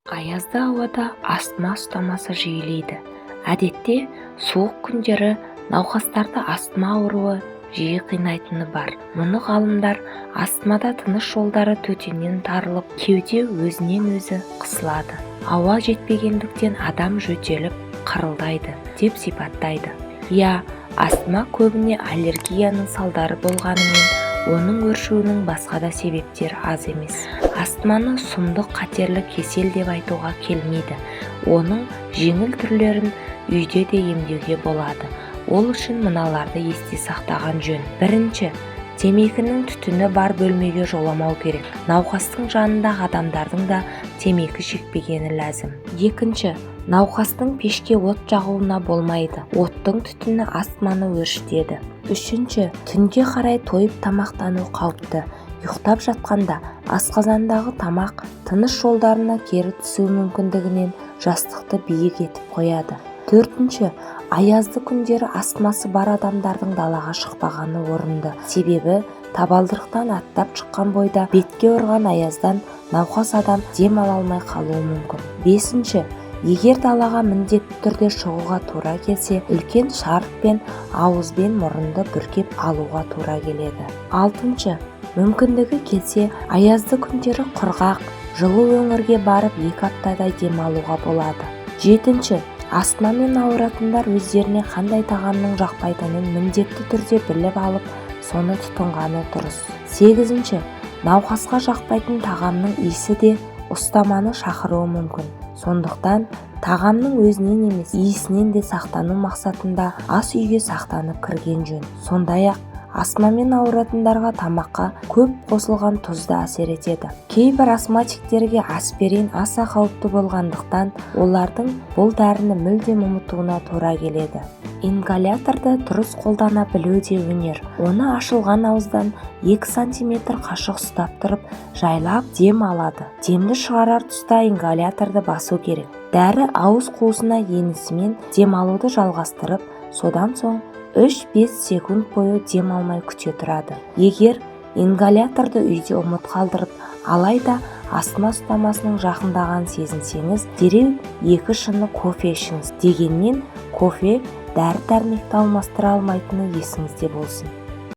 Аязды ауада астма ұстамасы жиілейді. Әдетте суық күндері науқастарды астма ауруы жиі қинайтыны бар. Мұны ғалымдар астмада тыныс жолдары төтеннен тарылып, кеуде өзінен өзі қысылады, ауа жетпегендіктен адам жөтеліп, қырылдайды деп сипаттайды. Астма көбіне аллергияның салдары болғанымен, оның өршуінің басқа да себептері аз емес. Астманы сұмдық қатерлі кесел деп айтуға келмейді. Оның жеңіл түрлерін үйде де емдеуге болады. Ол үшін мыналарды есте сақтаған жөн. Бірінші, темекінің түтіні бар бөлмеге жоламау керек. Науқастың жанындағы адамдардың да темекі шекпегені ләзім. Екінші, науқастың пешке от жағуына болмайды. Оттың түтіні астманы өршітеді. Үшінші, түнге қарай тойып тамақтану қауіпті. Ұйықтап жатқанда асқазандағы тамақ тыныс жолдарына кері түсуі мүмкіндігінен жастықты биік етіп қояды. Төртінші, аязды күндері астмасы бар адамдардың далаға шықпағаны орынды. Себебі табалдырықтан аттап шыққан бойда бетке ұрған аяздан науқас адам дем ала алмай қалуы мүмкін. Бесінші, егер далаға міндетті түрде шығуға тура келсе, үлкен шарфпен ауызбен мұрынды бүркеп алуға тура келеді. Алтыншы, мүмкіндігі келсе, аязды күндері құрғақ, жылы өңірге барып 2 аптадай демалуға болады. Жетінші, астмамен ауыратындар өздеріне қандай тағамның жақпайтынын міндетті түрде біліп алып, соны тұтынғаны дұрыс. Сегізінші, науқасқа жақпайтын тағамның иісі де ұстаманы шақыруы мүмкін. Сондықтан тағамның өзінен емес, иісінен де сақтану мақсатында ас үйге сақтанып кірген жөн. Сондай-ақ астмамен ауыратындарға тамаққа көп қосылған тұз да әсер етеді. Кейбір астматиктерге аспирин аса қауіпті болғандықтан, олардың бұл дәріні мүлдем ұмытуына тура келеді. Ингаляторды дұрыс қолдана білу де өнер. Оны ашылған ауыздан 2 см қашық ұстап тұрып, жайлап дем алады. Демді шығарар тұста ингаляторды басу керек. Дәрі ауыз қуысына енісімен дем алуды жалғастырып, содан соң 3-5 секунд бойы дем алмай күте тұрады. Егер ингаляторды үйде ұмыт қалдырып, алайда астма ұстамасының жақындаған сезінсеңіз, дереу 2 шыны кофе ішіңіз. Дегенмен кофе дәрі-дәрмекті алмастыра алмайтыны есіңізде болсын.